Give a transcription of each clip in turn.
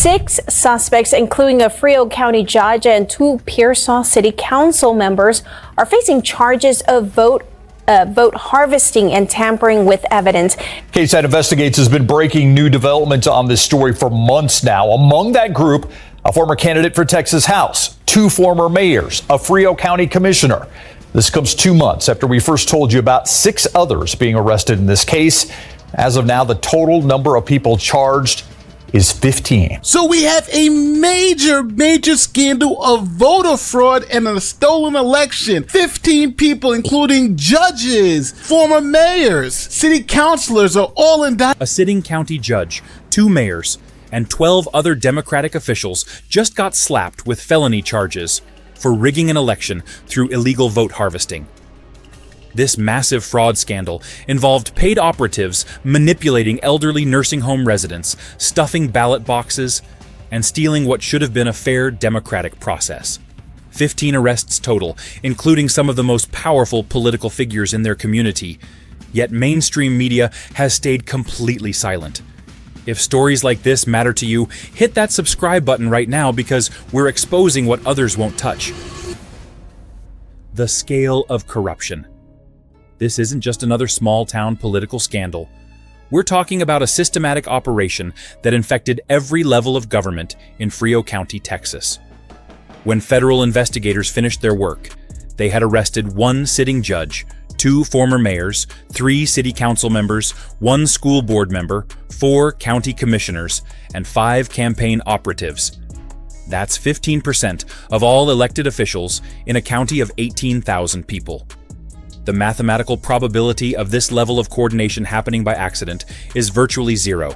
6 suspects, including a Frio County judge and 2 Pearsall City Council members, are facing charges of vote harvesting and tampering with evidence. KSAT Investigates has been breaking new developments on this story for months now. Among that group, a former candidate for Texas House, 2 former mayors, a Frio County commissioner. This comes 2 months after we first told you about 6 others being arrested in this case. As of now, the total number of people charged is 15. So we have a major scandal of voter fraud and a stolen election. 15 people, including judges, former mayors, city councilors, are all indicted. A sitting county judge, 2 mayors, and 12 other Democratic officials just got slapped with felony charges for rigging an election through illegal vote harvesting. This massive fraud scandal involved paid operatives manipulating elderly nursing home residents, stuffing ballot boxes, and stealing what should have been a fair democratic process. 15 arrests total, including some of the most powerful political figures in their community, yet mainstream media has stayed completely silent. If stories like this matter to you, hit that subscribe button right now because we're exposing what others won't touch. The scale of corruption. This isn't just another small-town political scandal. We're talking about a systematic operation that infected every level of government in Frio County, Texas. When federal investigators finished their work, they had arrested 1 sitting judge, 2 former mayors, 3 city council members, 1 school board member, 4 county commissioners, and 5 campaign operatives. That's 15% of all elected officials in a county of 18,000 people. The mathematical probability of this level of coordination happening by accident is virtually 0.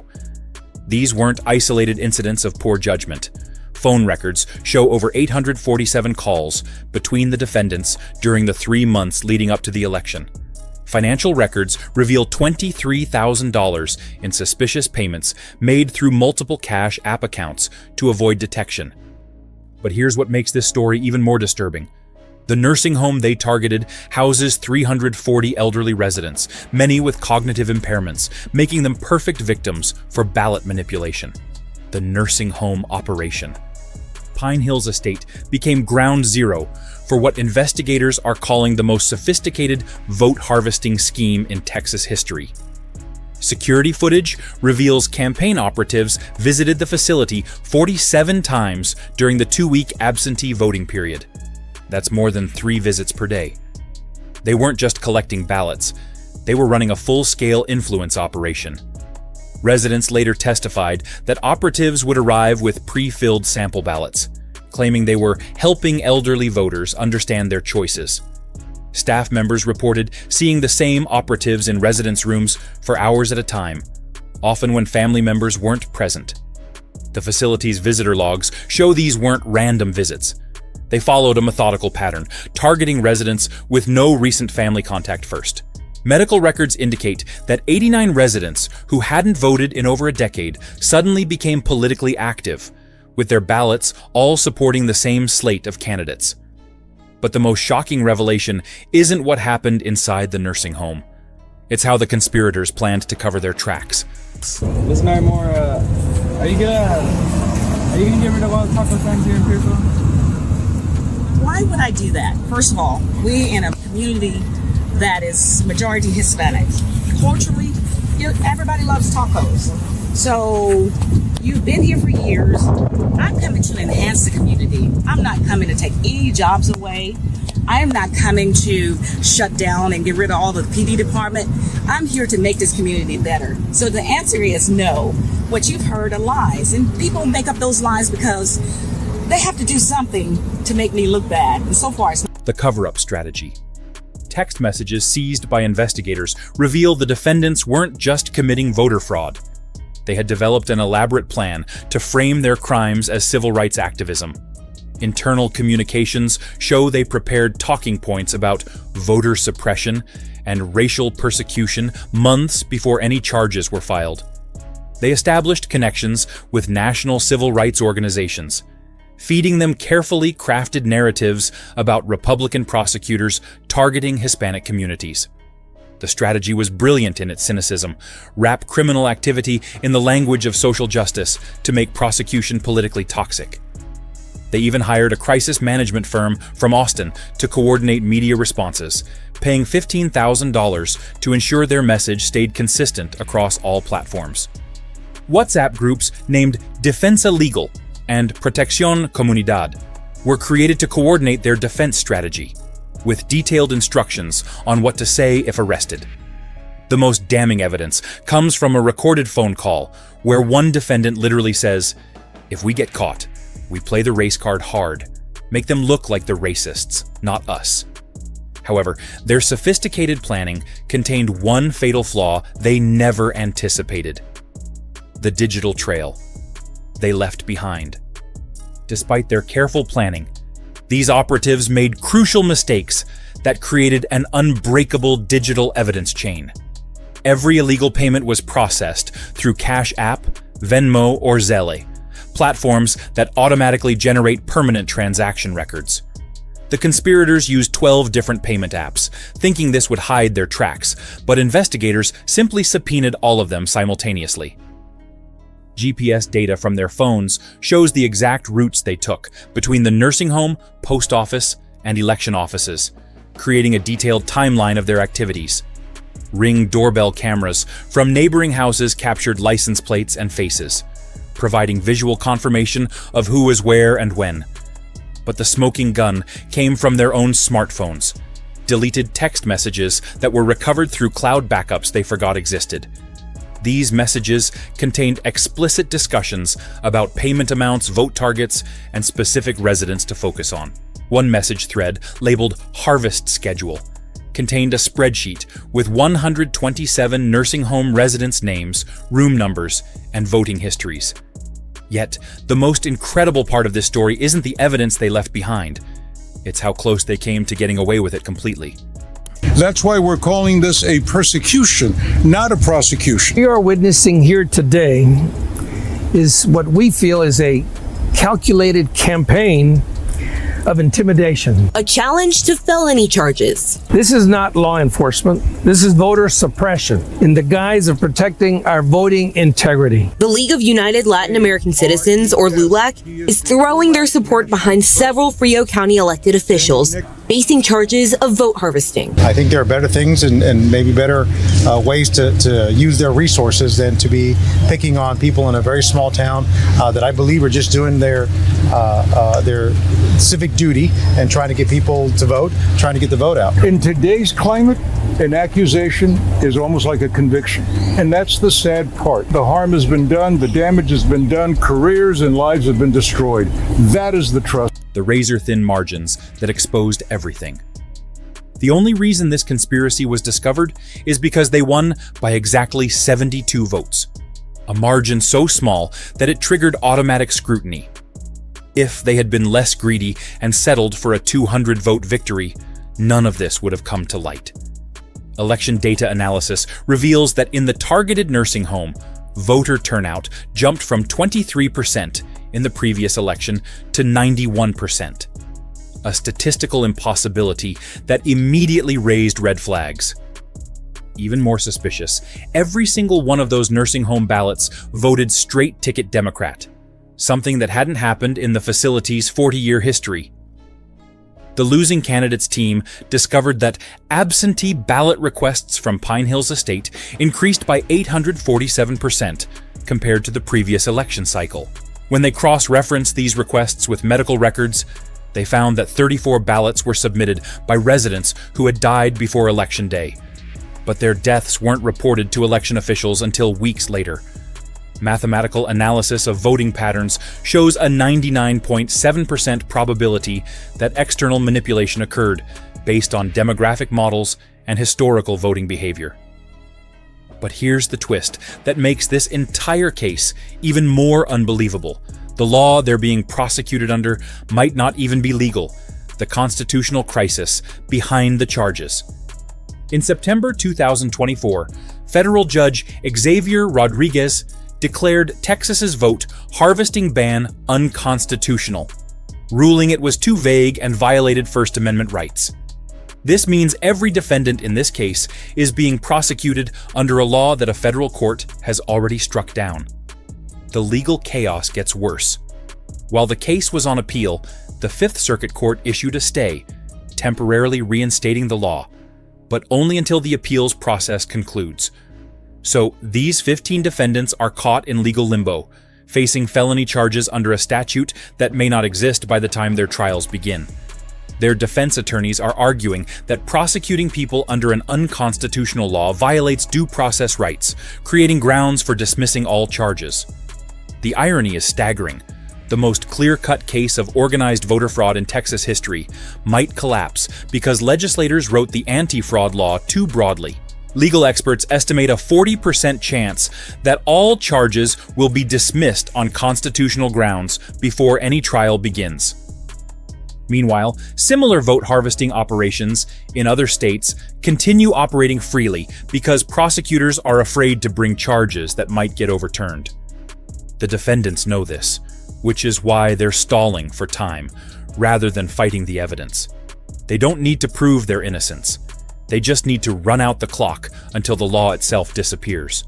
These weren't isolated incidents of poor judgment. Phone records show over 847 calls between the defendants during the 3 months leading up to the election. Financial records reveal $23,000 in suspicious payments made through multiple cash app accounts to avoid detection. But here's what makes this story even more disturbing. The nursing home they targeted houses 340 elderly residents, many with cognitive impairments, making them perfect victims for ballot manipulation. The nursing home operation. Pine Hills Estate became ground zero for what investigators are calling the most sophisticated vote harvesting scheme in Texas history. Security footage reveals campaign operatives visited the facility 47 times during the 2-week absentee voting period. That's more than 3 visits per day. They weren't just collecting ballots, they were running a full-scale influence operation. Residents later testified that operatives would arrive with pre-filled sample ballots, claiming they were helping elderly voters understand their choices. Staff members reported seeing the same operatives in residents' rooms for hours at a time, often when family members weren't present. The facility's visitor logs show these weren't random visits. They followed a methodical pattern, targeting residents with no recent family contact first. Medical records indicate that 89 residents who hadn't voted in over a decade suddenly became politically active, with their ballots all supporting the same slate of candidates. But the most shocking revelation isn't what happened inside the nursing home. It's how the conspirators planned to cover their tracks. This night more, are you gonna get rid of all the taco signs here in Pearsall? Why would I do that? First of all, we in a community that is majority Hispanic. Culturally, everybody loves tacos. So you've been here for years. I'm coming to enhance the community. I'm not coming to take any jobs away. I am not coming to shut down and get rid of all the PD department. I'm here to make this community better. So the answer is no. What you've heard are lies. And people make up those lies because they have to do something to make me look bad. And so far, it's not. The cover-up strategy. Text messages seized by investigators reveal the defendants weren't just committing voter fraud. They had developed an elaborate plan to frame their crimes as civil rights activism. Internal communications show they prepared talking points about voter suppression and racial persecution months before any charges were filed. They established connections with national civil rights organizations, feeding them carefully crafted narratives about Republican prosecutors targeting Hispanic communities. The strategy was brilliant in its cynicism: wrap criminal activity in the language of social justice to make prosecution politically toxic. They even hired a crisis management firm from Austin to coordinate media responses, paying $15,000 to ensure their message stayed consistent across all platforms. WhatsApp groups named Defensa Legal and Protección Comunidad were created to coordinate their defense strategy, with detailed instructions on what to say if arrested. The most damning evidence comes from a recorded phone call where one defendant literally says, "If we get caught, we play the race card hard, make them look like the racists, not us." However, their sophisticated planning contained one fatal flaw they never anticipated: the digital trail they left behind. Despite their careful planning, these operatives made crucial mistakes that created an unbreakable digital evidence chain. Every illegal payment was processed through Cash App, Venmo, or Zelle, platforms that automatically generate permanent transaction records. The conspirators used 12 different payment apps, thinking this would hide their tracks, but investigators simply subpoenaed all of them simultaneously. GPS data from their phones shows the exact routes they took between the nursing home, post office, and election offices, creating a detailed timeline of their activities. Ring doorbell cameras from neighboring houses captured license plates and faces, providing visual confirmation of who was where and when. But the smoking gun came from their own smartphones, deleted text messages that were recovered through cloud backups they forgot existed. These messages contained explicit discussions about payment amounts, vote targets, and specific residents to focus on. One message thread, labeled Harvest Schedule, contained a spreadsheet with 127 nursing home residents' names, room numbers, and voting histories. Yet, the most incredible part of this story isn't the evidence they left behind. It's how close they came to getting away with it completely. That's why we're calling this a persecution, not a prosecution. We are witnessing here today is what we feel is a calculated campaign of intimidation. A challenge to felony charges. This is not law enforcement. This is voter suppression in the guise of protecting our voting integrity. The League of United Latin American Citizens, or LULAC, is throwing their support behind several Frio County elected officials facing charges of vote harvesting. I think there are better things and maybe better ways to use their resources than to be picking on people in a very small town that I believe are just doing their civic duty and trying to get people to vote, trying to get the vote out. In today's climate, an accusation is almost like a conviction. And that's the sad part. The harm has been done, the damage has been done, careers and lives have been destroyed. That is the trust. The razor-thin margins that exposed everything. The only reason this conspiracy was discovered is because they won by exactly 72 votes, a margin so small that it triggered automatic scrutiny. If they had been less greedy and settled for a 200-vote victory, none of this would have come to light. Election data analysis reveals that in the targeted nursing home, voter turnout jumped from 23% in the previous election to 91%. A statistical impossibility that immediately raised red flags. Even more suspicious, every single one of those nursing home ballots voted straight ticket Democrat, something that hadn't happened in the facility's 40-year history. The losing candidate's team discovered that absentee ballot requests from Pine Hills Estate increased by 847% compared to the previous election cycle. When they cross-referenced these requests with medical records, they found that 34 ballots were submitted by residents who had died before Election Day, but their deaths weren't reported to election officials until weeks later. Mathematical analysis of voting patterns shows a 99.7% probability that external manipulation occurred based on demographic models and historical voting behavior. But here's the twist that makes this entire case even more unbelievable. The law they're being prosecuted under might not even be legal. The constitutional crisis behind the charges. In September 2024, federal judge Xavier Rodriguez declared Texas's vote harvesting ban unconstitutional, ruling it was too vague and violated First Amendment rights. This means every defendant in this case is being prosecuted under a law that a federal court has already struck down. The legal chaos gets worse. While the case was on appeal, the Fifth Circuit Court issued a stay, temporarily reinstating the law, but only until the appeals process concludes. So these 15 defendants are caught in legal limbo, facing felony charges under a statute that may not exist by the time their trials begin. Their defense attorneys are arguing that prosecuting people under an unconstitutional law violates due process rights, creating grounds for dismissing all charges. The irony is staggering. The most clear-cut case of organized voter fraud in Texas history might collapse because legislators wrote the anti-fraud law too broadly. Legal experts estimate a 40% chance that all charges will be dismissed on constitutional grounds before any trial begins. Meanwhile, similar vote harvesting operations in other states continue operating freely because prosecutors are afraid to bring charges that might get overturned. The defendants know this, which is why they're stalling for time rather than fighting the evidence. They don't need to prove their innocence. They just need to run out the clock until the law itself disappears.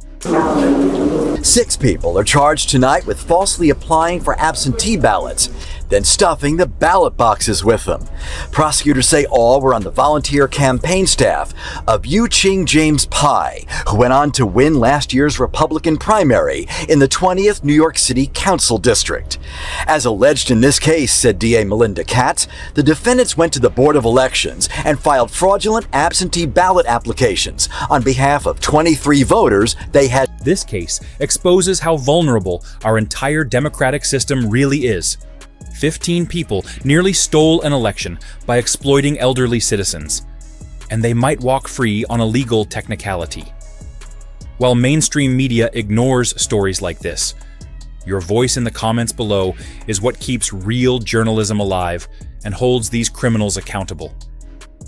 6 people are charged tonight with falsely applying for absentee ballots, then stuffing the ballot boxes with them. Prosecutors say all were on the volunteer campaign staff of Yu Ching James Pai, who went on to win last year's Republican primary in the 20th New York City Council District. As alleged in this case, said DA Melinda Katz, the defendants went to the Board of Elections and filed fraudulent absentee ballot applications on behalf of 23 voters they had. This case exposes how vulnerable our entire democratic system really is. 15 people nearly stole an election by exploiting elderly citizens, and they might walk free on a legal technicality. While mainstream media ignores stories like this, your voice in the comments below is what keeps real journalism alive and holds these criminals accountable.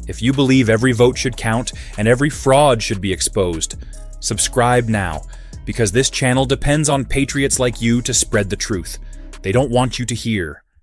If you believe every vote should count and every fraud should be exposed, subscribe now, because this channel depends on patriots like you to spread the truth. They don't want you to hear.